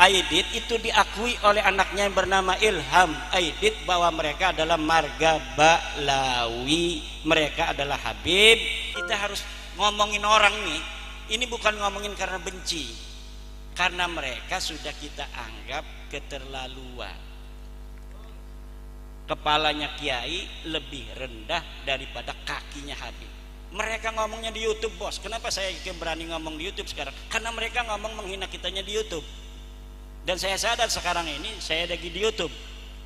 Aidit itu diakui oleh anaknya yang bernama Ilham Aidit bahwa mereka adalah marga Ba'lawi, mereka adalah Habib. Kita harus ngomongin orang nih, ini bukan ngomongin karena benci, karena mereka sudah kita anggap keterlaluan. Kepalanya kiai lebih rendah daripada kakinya Habib. Mereka ngomongnya di YouTube, bos. Kenapa saya berani ngomong di YouTube sekarang? Karena mereka ngomong menghina kitanya di YouTube. Dan saya sadar sekarang ini saya lagi di YouTube,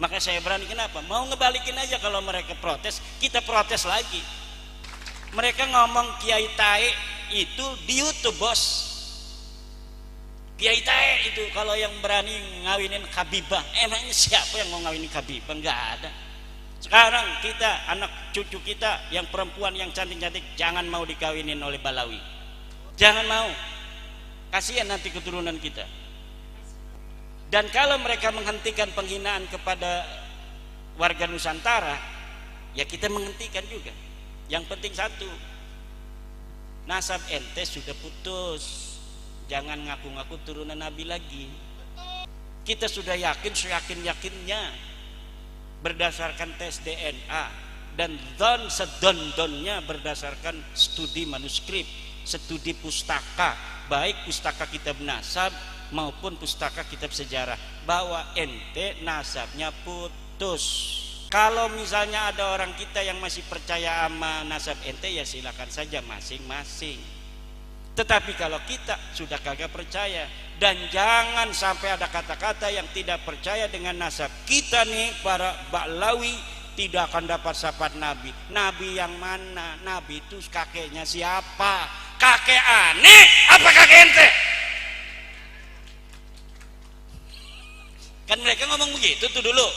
maka saya berani. Kenapa? Mau ngebalikin aja. Kalau mereka protes, kita protes lagi. Mereka ngomong Kiai Tae itu di YouTube, bos. Kiai Tae itu kalau yang berani ngawinin Habibah, emangnya siapa yang mau ngawinin Habibah? Enggak ada. Sekarang kita, anak cucu kita yang perempuan yang cantik-cantik, jangan mau dikawinin oleh Balawi, jangan mau. Kasihan nanti keturunan kita. Dan kalau mereka menghentikan penghinaan kepada warga Nusantara, ya kita menghentikan juga. Yang penting satu, nasab ente sudah putus, jangan ngaku-ngaku turunan Nabi lagi. Kita sudah yakin, seyakin-yakinnya berdasarkan tes DNA dan sedon-donnya berdasarkan studi manuskrip, studi pustaka, baik pustaka kitab nasab maupun pustaka kitab sejarah, bahwa ente nasabnya putus. Kalau misalnya ada orang kita yang masih percaya sama nasab ente, ya silakan saja masing-masing. Tetapi kalau kita sudah kagak percaya, dan jangan sampai ada kata-kata yang tidak percaya dengan nasab kita nih, para Ba'lawi tidak akan dapat syafaat Nabi. Nabi yang mana? Nabi itu kakeknya siapa? Kakek aneh apa kakek ente? Kan mereka ngomong begitu tuh dulu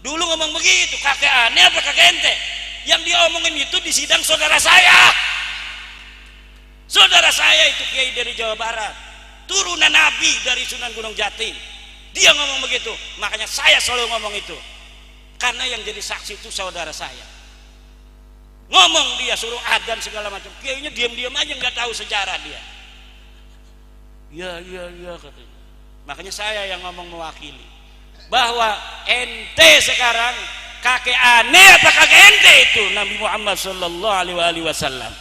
ngomong begitu, kakek aneh apa kakek ente? Yang diomongin itu di sidang saudara saya itu kiai dari Jawa Barat, turunan Nabi dari Sunan Gunung Jati. Dia ngomong begitu, makanya saya selalu ngomong itu, karena yang jadi saksi itu saudara saya. Ngomong dia suruh adzan segala macam, kiainya diam-diam aja, nggak tahu sejarah dia. Ya katanya. Makanya saya yang ngomong mewakili bahwa ente sekarang kakek aneh apa kakek ente itu Nabi Muhammad sallallahu alaihi wasallam.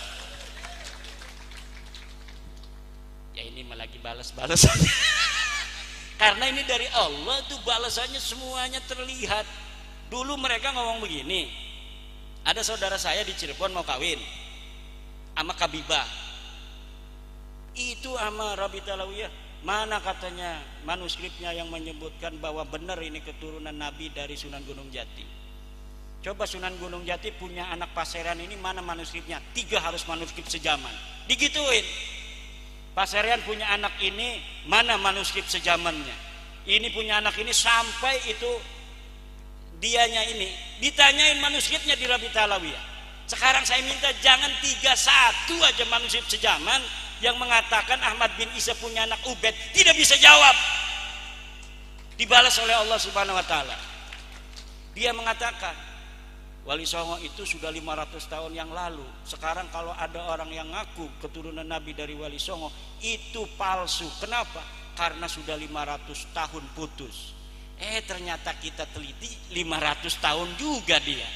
Ya ini malah lagi balas-balas. Karena ini dari Allah tuh, balasannya semuanya terlihat. Dulu mereka ngomong begini, ada saudara saya di Cirebon mau kawin sama Kabibah itu sama Rabi Talawiyah. Mana katanya manuskripnya yang menyebutkan bahwa benar ini keturunan Nabi dari Sunan Gunung Jati? Coba Sunan Gunung Jati punya anak Paseran ini, mana manuskripnya? 3 harus manuskrip sejaman. Digituin. Paseran punya anak ini, mana manuskrip sejamannya? Ini punya anak ini, sampai itu dianya ini ditanyain manuskripnya di Rabi Talawiyah. Sekarang saya minta jangan 3-1 aja manuskrip sejaman yang mengatakan Ahmad bin Isa punya anak Ubed, tidak bisa jawab. Dibalas oleh Allah Subhanahu wa taala. Dia mengatakan Wali Songo itu sudah 500 tahun yang lalu. Sekarang kalau ada orang yang ngaku keturunan Nabi dari Wali Songo, itu palsu. Kenapa? Karena sudah 500 tahun putus. Ternyata kita teliti 500 tahun juga dia.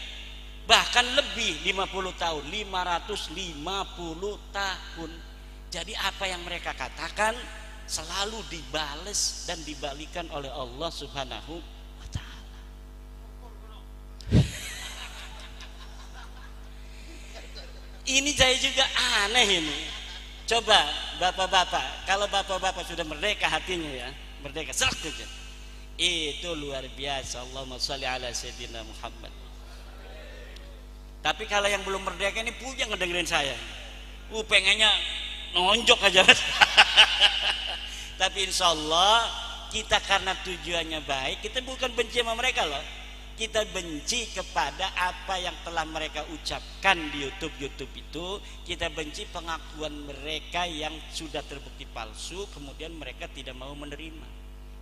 Bahkan lebih 50 tahun, 550 tahun. Jadi apa yang mereka katakan selalu dibales dan dibalikan oleh Allah Subhanahu wa taala. Ini saya juga aneh ini. Coba bapak-bapak, kalau bapak-bapak sudah merdeka hatinya ya, merdeka serak saja. Itu luar biasa. Allahumma sholli ala sayyidina Muhammad. Tapi kalau yang belum merdeka ini punya ngedengerin saya. Pengennya nonjok aja. Tapi insya Allah kita karena tujuannya baik, kita bukan benci sama mereka loh. Kita benci kepada apa yang telah mereka ucapkan di YouTube itu. Kita benci pengakuan mereka yang sudah terbukti palsu, kemudian mereka tidak mau menerima.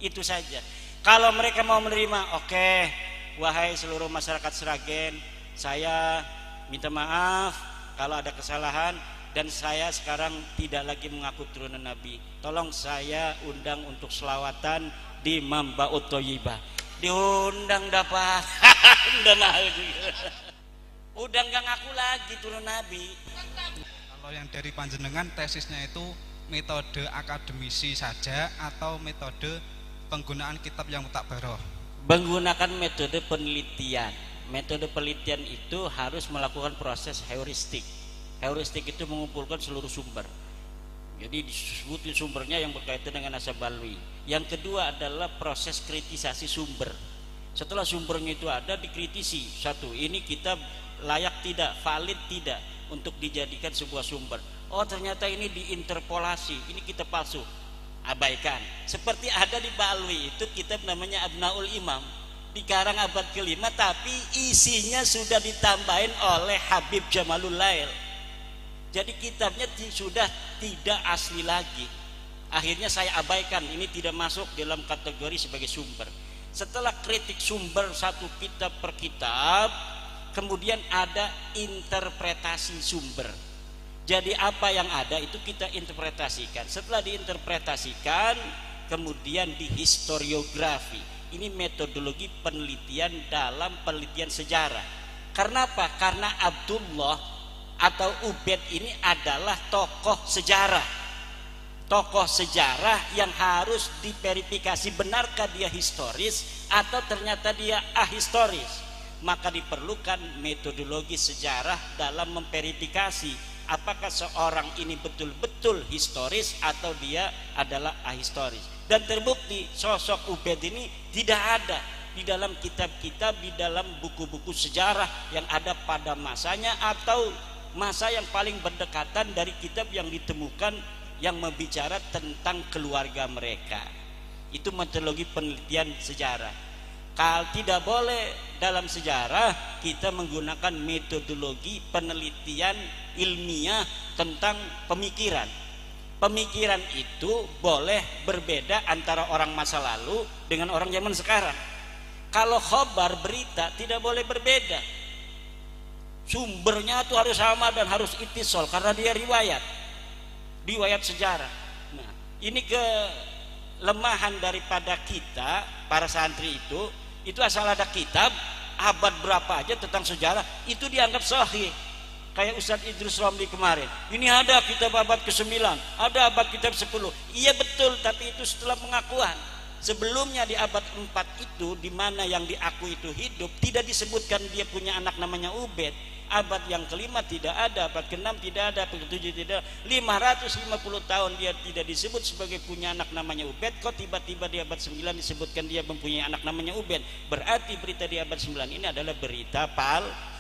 Itu saja. Kalau mereka mau menerima, oke, wahai seluruh masyarakat Sragen, saya minta maaf kalau ada kesalahan. dan saya sekarang tidak lagi mengaku turunan Nabi. Tolong saya undang untuk selawatan di Mambaut Thayyibah. Diundang dapat. Udah nggak ngaku lagi turun Nabi. Kalau yang dari panjenengan tesisnya itu metode akademisi saja atau metode penggunaan kitab yang mutakbaroh? Menggunakan metode penelitian. Metode penelitian itu harus melakukan proses heuristik. Heuristik itu mengumpulkan seluruh sumber. Jadi disebutin sumbernya yang berkaitan dengan As-Sabalwi. Yang kedua adalah proses kritisasi sumber. Setelah sumbernya itu ada, dikritisi. Satu, ini kitab layak tidak, valid tidak untuk dijadikan sebuah sumber. Oh ternyata ini diinterpolasi, ini kitab palsu, abaikan. Seperti ada di Balwi itu kitab namanya Abnaul Imam, dikarang abad ke-5 tapi isinya sudah ditambahin oleh Habib Jamalul Lail. Jadi kitabnya sudah tidak asli lagi. Akhirnya saya abaikan, ini tidak masuk dalam kategori sebagai sumber. Setelah kritik sumber satu kitab per kitab, kemudian ada interpretasi sumber. Jadi apa yang ada itu kita interpretasikan. Setelah diinterpretasikan, kemudian dihistoriografi. Ini metodologi penelitian dalam penelitian sejarah. Karena apa? Karena Abdullah atau Ubaid ini adalah tokoh sejarah. Tokoh sejarah yang harus diverifikasi benarkah dia historis atau ternyata dia ahistoris. Maka diperlukan metodologi sejarah dalam memverifikasi apakah seorang ini betul-betul historis atau dia adalah ahistoris. Dan terbukti sosok Ubaid ini tidak ada di dalam kitab-kitab, di dalam buku-buku sejarah yang ada pada masanya atau masa yang paling berdekatan dari kitab yang ditemukan yang membicara tentang keluarga mereka. Itu metodologi penelitian sejarah. Kalau tidak boleh dalam sejarah kita menggunakan metodologi penelitian ilmiah tentang pemikiran. Pemikiran itu boleh berbeda antara orang masa lalu dengan orang zaman sekarang. Kalau khobar berita tidak boleh berbeda. Sumbernya itu harus sama dan harus ittisal karena dia riwayat sejarah. Nah, ini kelemahan daripada kita para santri itu asal ada kitab abad berapa aja tentang sejarah itu dianggap sahih. Kayak Ustadz Idrus Romli kemarin, ini ada kitab abad ke-9, ada abad kitab 10. Iya betul, tapi itu setelah pengakuan. Sebelumnya di abad 4 itu, di mana yang diakui itu hidup, tidak disebutkan dia punya anak namanya Ubaid. Abad yang kelima tidak ada, abad ke-6 tidak ada, abad ke-7 tidak ada. 550 tahun dia tidak disebut sebagai punya anak namanya Ubaid. Kok tiba-tiba di abad 9 disebutkan dia mempunyai anak namanya Ubaid? Berarti berita di abad 9 ini adalah berita palsu.